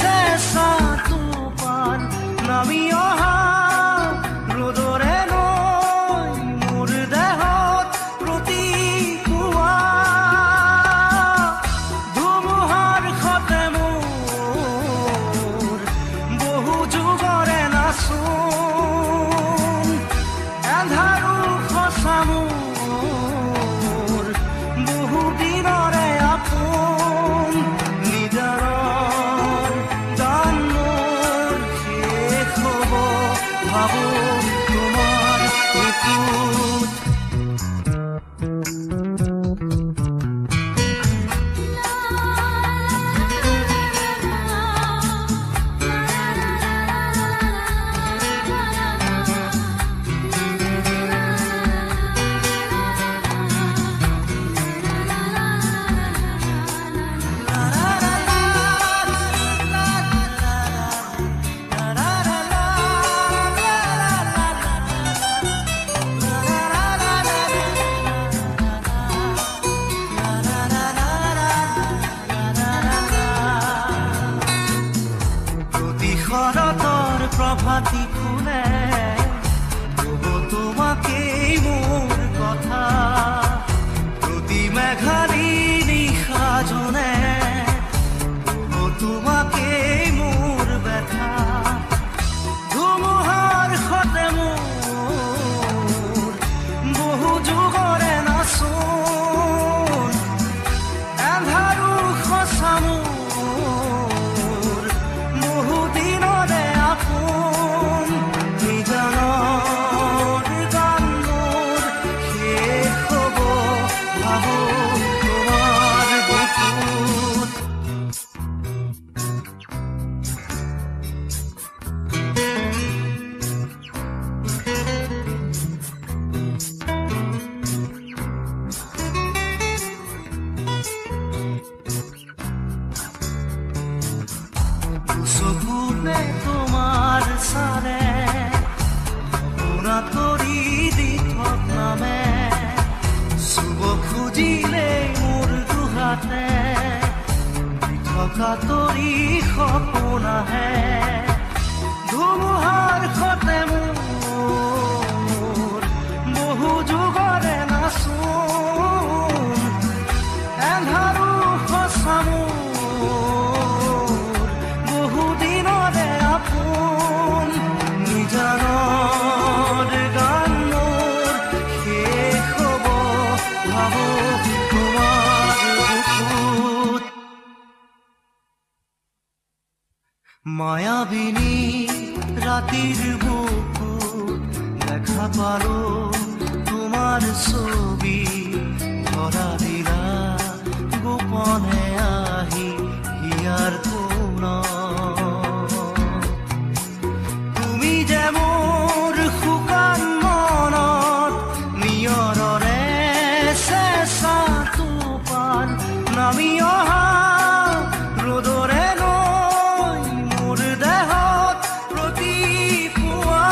চেঁচাটো পান নামি অহা ৰ'দৰে নৈ মোৰ দেহত প্ৰতিপুৱা ধুমুহাৰ সতে মোৰ বহু যুগৰে নাচোন এন্ধাৰো সঁচা মোৰ বহু দিনৰে আপোন নিদাৰৰ গান মোৰ শেষ হ'ব ভাবো তোমাৰ বুকুত শৰতৰ প্ৰভাতী ফুলে ক'ব তোমাকেই মোৰ কথা প্ৰতি মেঘালী নিশা জনে ক'ব তোমাকেই মোৰ ব্যথা ধুমুহাৰ সতে মোৰ বহু যুগৰে নাচোন এন্ধাৰো সঁচা মোৰ বহু দিনৰে আপোন নিজানৰ গান মোৰ শেষ হ'ব ভাবো তোমাৰ বুকুত চকুতে তোমাৰ চালে পুৰা তৰি দি থক নামে চুব খুজিলে মোৰ দুহাতে থকা তৰি সপোন আহে ধুমুহাৰ সতে মোৰ বহু যুগৰে নাচোন এন্ধাৰো সঁচা মোৰ বহু দিনৰে আপোন নিজানৰ গান মোৰ শেষ হ'ব ভাবো তোমাৰ বুকুত মায়াবিনী ৰাতিৰ বুকুত দেখা পালো তোমাৰ ছবি ধৰা দিলা গোপনে আহি হিয়াৰ তুমি যে মোৰ শুকান মনত নিয়ৰৰে চেঁচাটো পান নামি অহা ৰ'দৰে নৈ মোৰ দেহত প্ৰতিপুৱা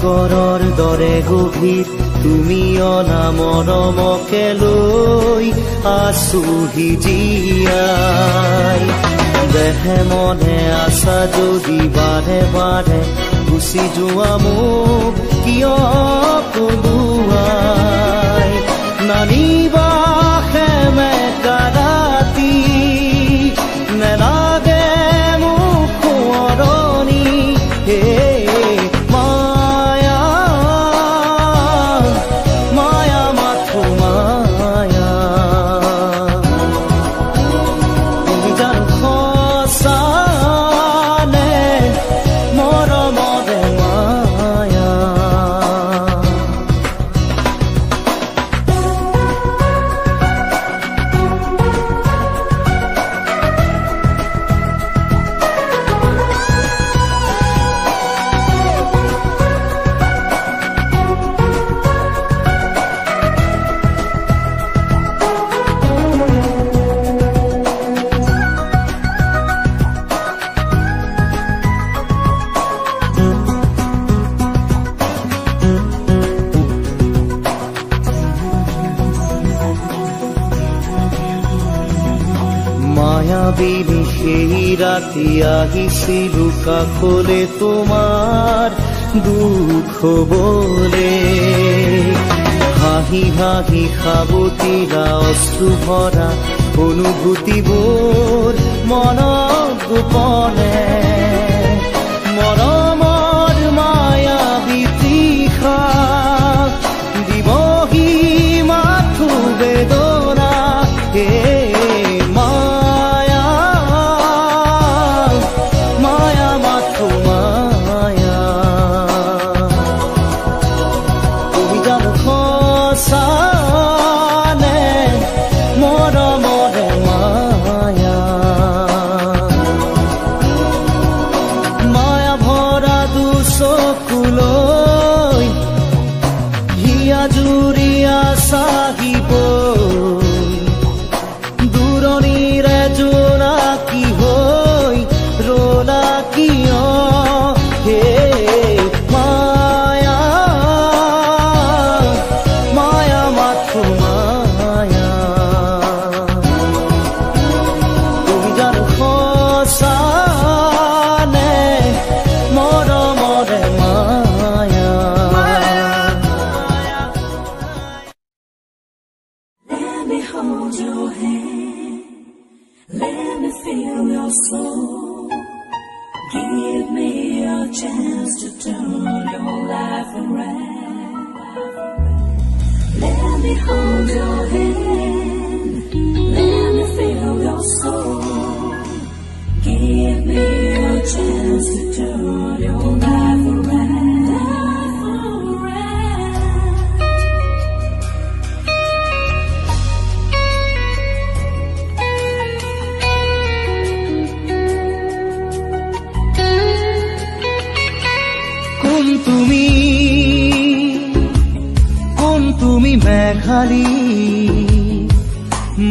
সাগৰৰ দৰে গভীৰ তুমি অনা মৰমকে লৈ আছোহি জীয়াই দেহে মনে আছা যদি বাৰে বাৰে গুচি যোৱা মোক কিয় পলুৱাই নানিবা সেমেকা ৰাতি নেলাগে মোক সোঁৱৰণি হে সেই ৰাতি আহিছিলো কাষলে তোমাৰ দুখ হবলে হাঁহি হাঁহি সাবতিৰা অশ্ৰু ভৰা অনুভূতিবোৰ মনত গোপনে মৰমৰ মায়াবী তৃষা দিবহি মাথো বেদনা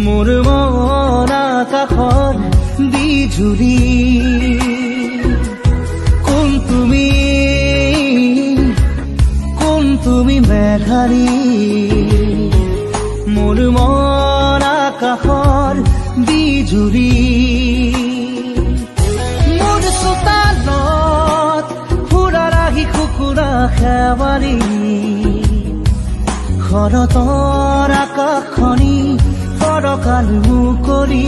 মোৰ মন আকাশৰ বিজুলি কোন তুমি মেঘালী মোৰ মন আকাশৰ বিজুলি মোৰ চোতালত ফুৰা ৰাহি কুকুৰা খেৱালি শৰতৰ আকাশখনি ফৰকাল মুকলি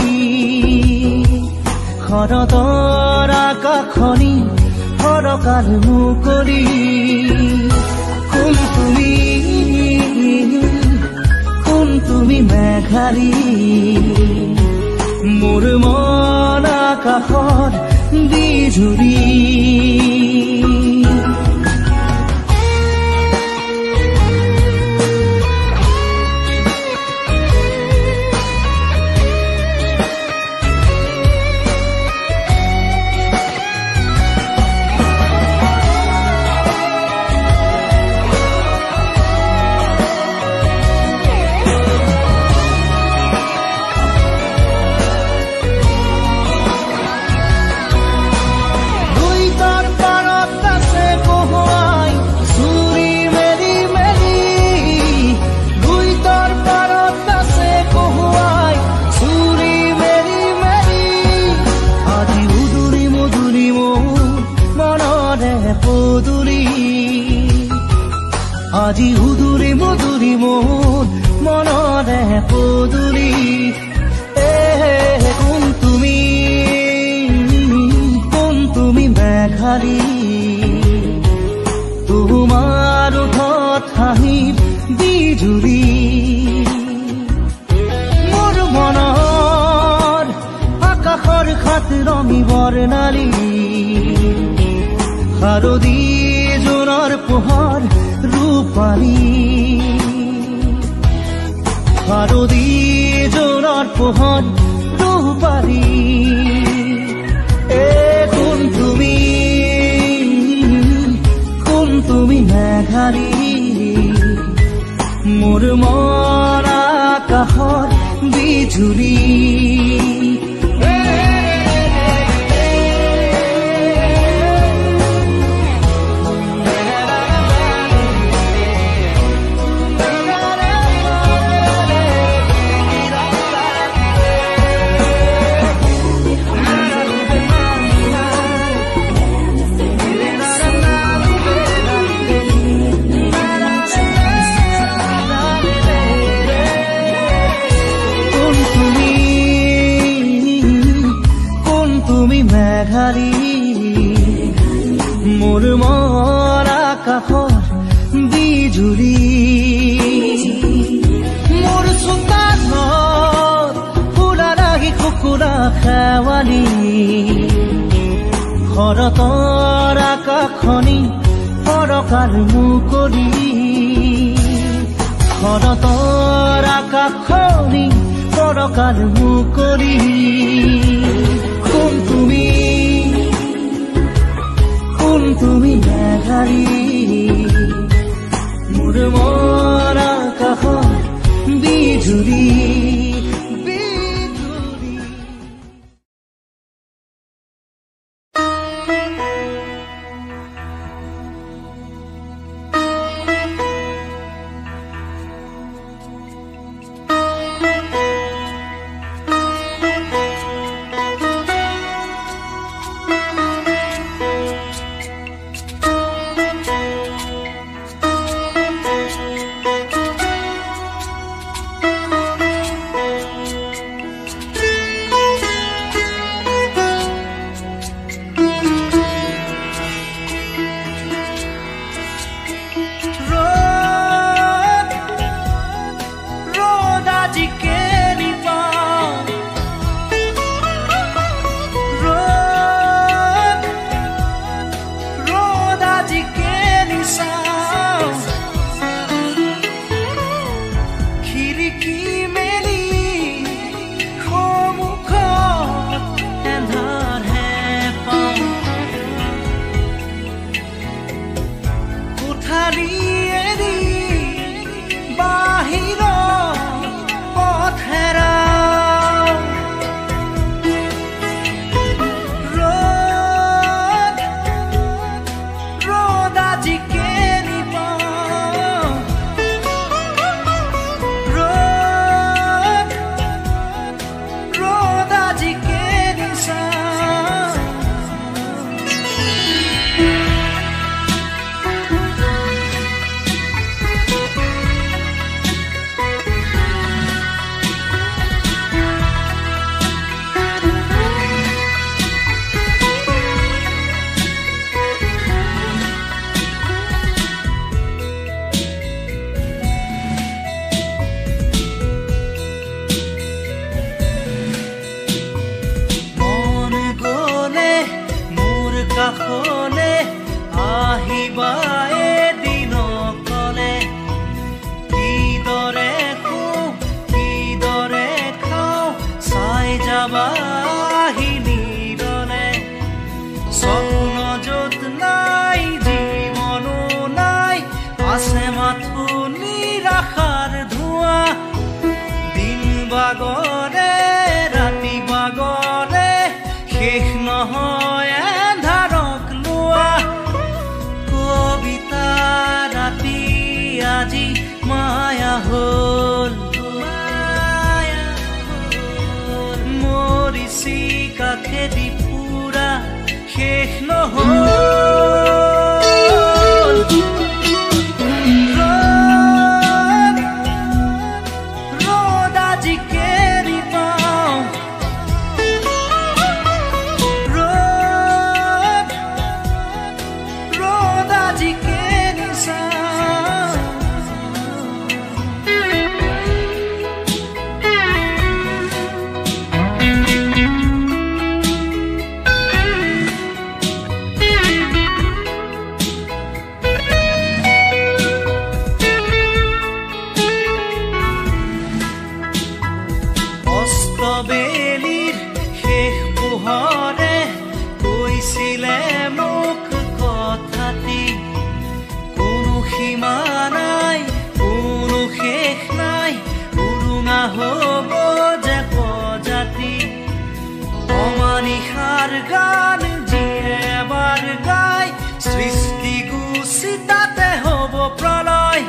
শৰতৰ আকাশখনি ফৰকাল মুকলি কোন তুমি মেঘালী মোৰ মন আকাশৰ বিজুলি মেঘালী তোমাৰ ওঠত হাঁহিত বিজুলী মোৰ মনৰ আকাশৰ খাত ৰঙী বৰ্ণালী শাৰদী জোনৰ পোহৰ ৰূপালী শাৰদী জোনৰ পোহৰ ৰূপালী কোন তুমি মেঘালী মোৰ মন আকাশৰ বিজুলী মেঘালী মোৰ মন আকাশৰ বিজুলী মোৰ চোতালত ফুলা লাগি কুকুৰা খেৱালী শৰতৰ আকাশখনি ফৰকাল মুকলি শৰতৰ আকাশখনি ফৰকাল মুকলি কোন তুমি মেঘালী মোৰ মন আকাশৰ বিজুলী খেদি পুৰা শেষ নহল ৰ'দ আজি কেৰি পাওঁ বেলিৰ শেষ পোহৰে কৈছিলে মোক কথাটি কোনো সীমা নাই কোনো শেষ নাই উৰুঙা হ'ব যে প্ৰজাতি অমানিশাৰ গান যিয়ে এবাৰ গাই সৃষ্টি গুচি তাতে হ'ব প্ৰলয়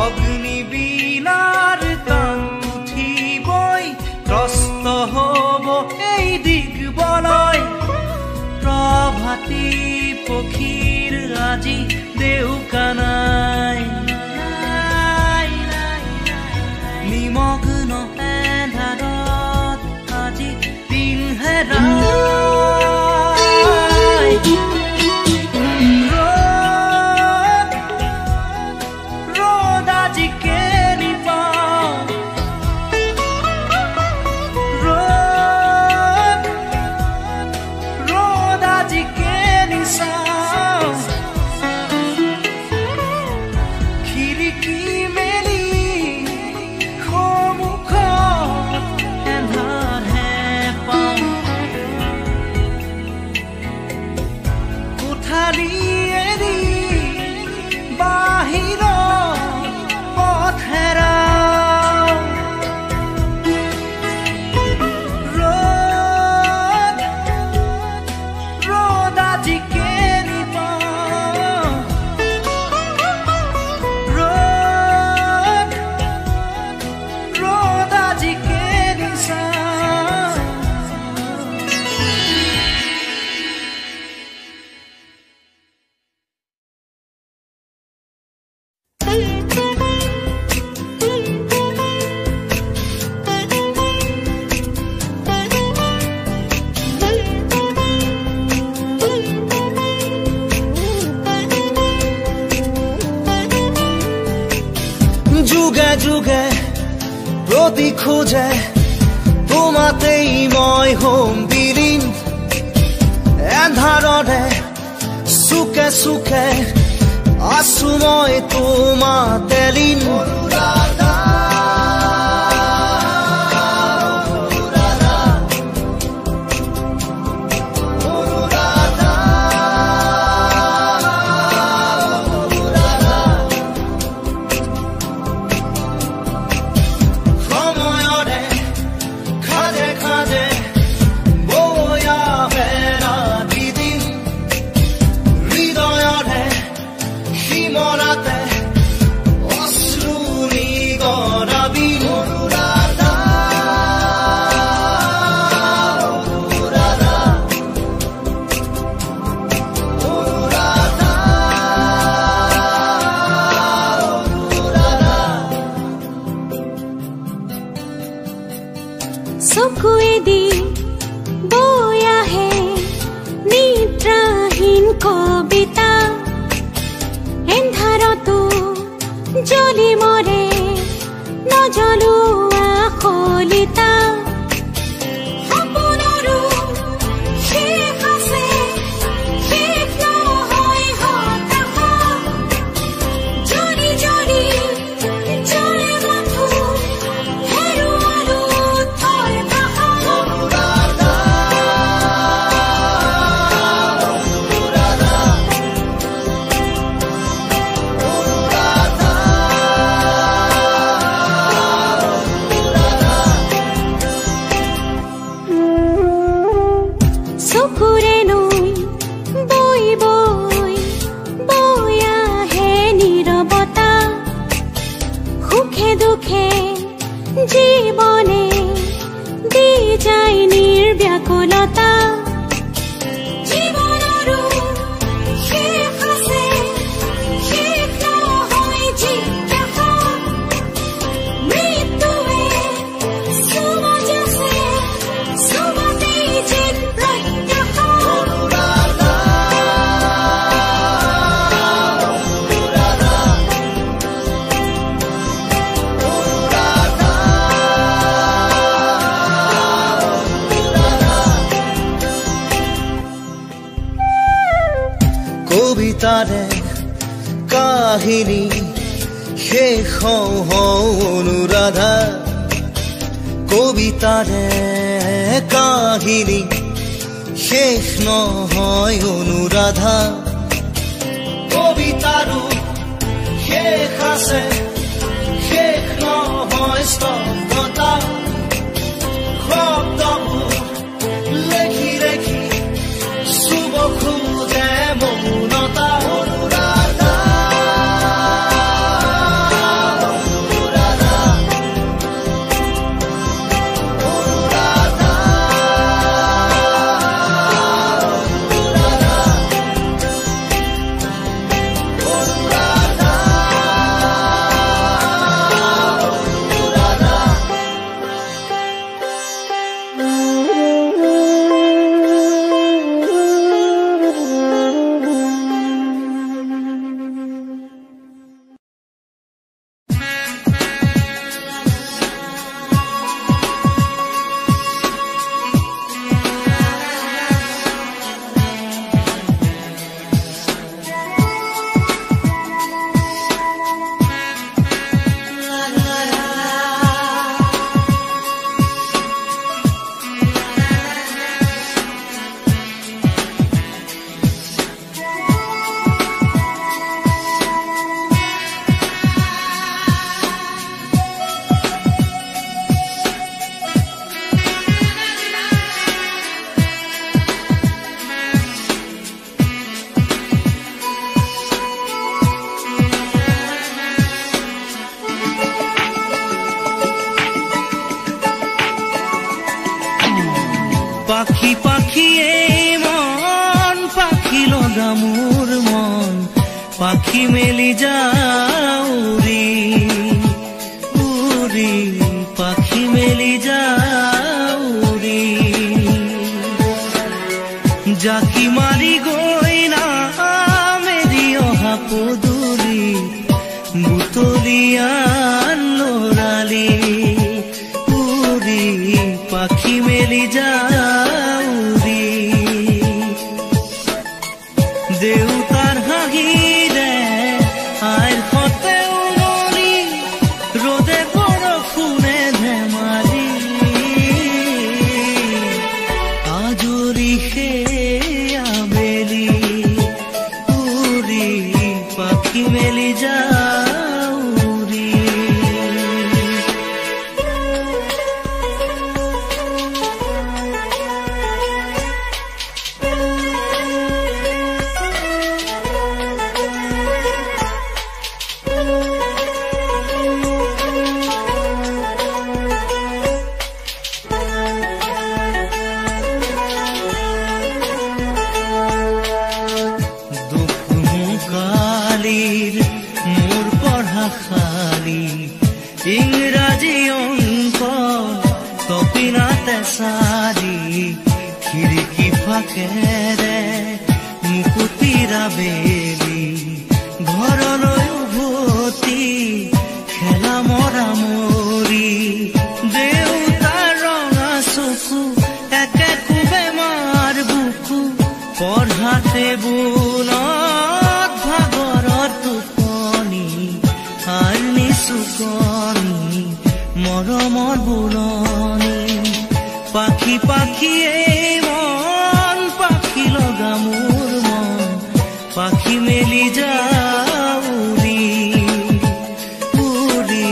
অগ্নি বীণাৰ গান উঠিবই ত্ৰস্ত হ'ব এই দিগবলয় প্ৰভাতী পক্ষীৰ আজি দেউকা নাই নিমগ্ন এন্ধাৰত আজি দিন হেৰাই ৰ'দ আজি কেনি পাওঁ ৰ'দ আজি কেনি চাওঁ খিৰিকী মেলি সন্মুখত এন্ধাৰহে পাওঁ কোঠালি এৰি বাহিৰত পথ হেৰাওঁ ৰ'দ আজি কেনি পাওঁ ৰ'দ আজি কেনি চাওঁ যুগে যুগে প্ৰতি খোজে তোমাতেই মই হ'ম বিলীন এন্ধাৰৰে চুকে চুকে আছো মই তোমাতে লীন সময়ৰে খাজে খাজে বৈ আহে ৰাতি দিন হৃদয়ৰে সীমনাতে অশ্ৰু নিগৰাবি চকুৱেদি বৈ আহে নিদ্ৰাহীন কবিতা এন্ধাৰতো জ্বলি মৰে নজ্বলোৱা কলিতা সপোনৰো শেষ আছে শেষ নহয় হতাশা জ্বলি জ্বলি জ্বলে মাথো হেৰুৱালো থৰ ভাষা চকুৰে নৈ বৈ বৈ বৈ আহে নীৰৱতা সুখে দুখে জীৱনে দি যায় নিৰ্ব্যাকুলতা জীৱনৰো শেষ আছে শেষ নহয় জিজ্ঞাসা মৃত্যুৱে চুমজ আছে চুমতেই যেন প্ৰত্যাশা কবিতাৰে কাহিনী শেষ হওঁ হওঁ অনুৰাধা কবিতাৰে কাহিনী শেষ নহয় অনুৰাধা কবিতাৰো শেষ আছে শেষ নহয় স্তব্ধতা শব্দবোৰ লেখি লেখি চুব খোজে মৌনতা অনুৰাধা পাখি পাখি এই মন পাখি লগা মোৰ মন পাখি মেলি যাউৰি উৰি পাখি মেলি যাউৰি জাকি মাৰি গৈ না মেৰি অহা পদূলি বুটলিয়ান লৰালি উৰি পাখি মেলি যাউৰি দেউতাৰ হাঁহিৰে আইৰ সতে উমলি ৰ'দে বৰষুণে ধেমালি আজৰি সেই আবেলি উৰি পাখি মেলি যাউৰি মোৰ পঢ়া খালি ইংৰাজী অংক কপিনাতে চাৰি খিৰিকী ফাকেৰে মুকুতিৰা বেলি ঘৰলৈ উভতি খেলা মৰা মৰি দেউতাৰ ৰঙা চকু একে কোবে মাৰ বুকু পঢ়াতে বুনত ভাগৰৰ টোপনি আৰ নিচুকনি মৰমৰ বুলনি পাখি পাখি এই মন পাখি লগা মোৰ মন পাখি মেলি যাউৰি উৰি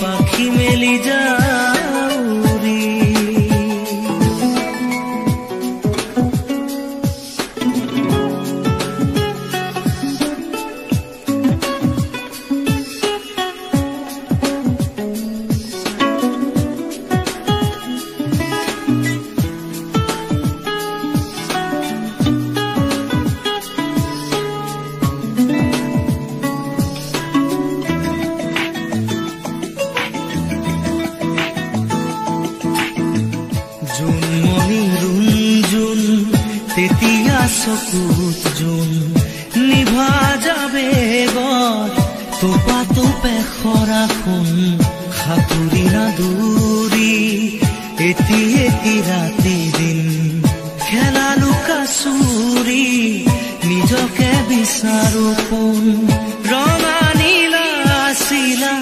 পাখি মেলি যাউৰি তেতিয়া চকুত জোন নিভা যাবে গৰ তোপা তোপে খৰা খুন সাঁতুৰি নাদুৰি এটি এটি ৰাতি দিন খেলা লুকা চুৰি নিজকে বিচাৰো কোন ৰঙা নীলা চিলা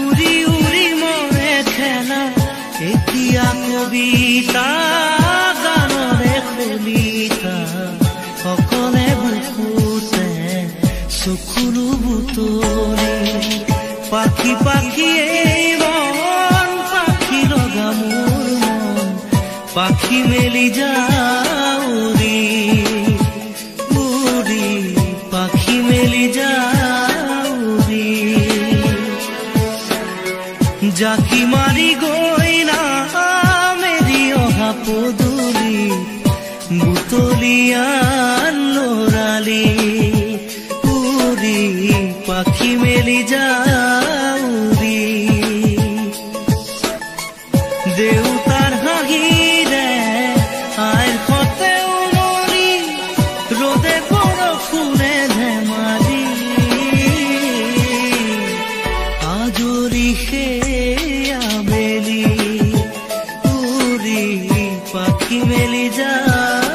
উৰি উৰি মৰে খেলা এটি কবিতা গানৰে কলিতা সকলে বুকুতে চকুলো বুটলি পাখি পাখিয়ে মন পাখি লগা মোৰ মন পাখি মেলি যাউৰি উৰি পাখি মেলি যাউৰি জাকি মাৰি গৈ না মেৰি অহা পদূলি বুটলিয়া লৰালি উৰি পাখি মেলি যাউৰি দেউতাৰ হাঁহিৰে আইৰ সতে উমলি ৰ'দে বৰষুণে ধেমালি আজৰি সেই আবেলি উৰি পাখি মেলি যায়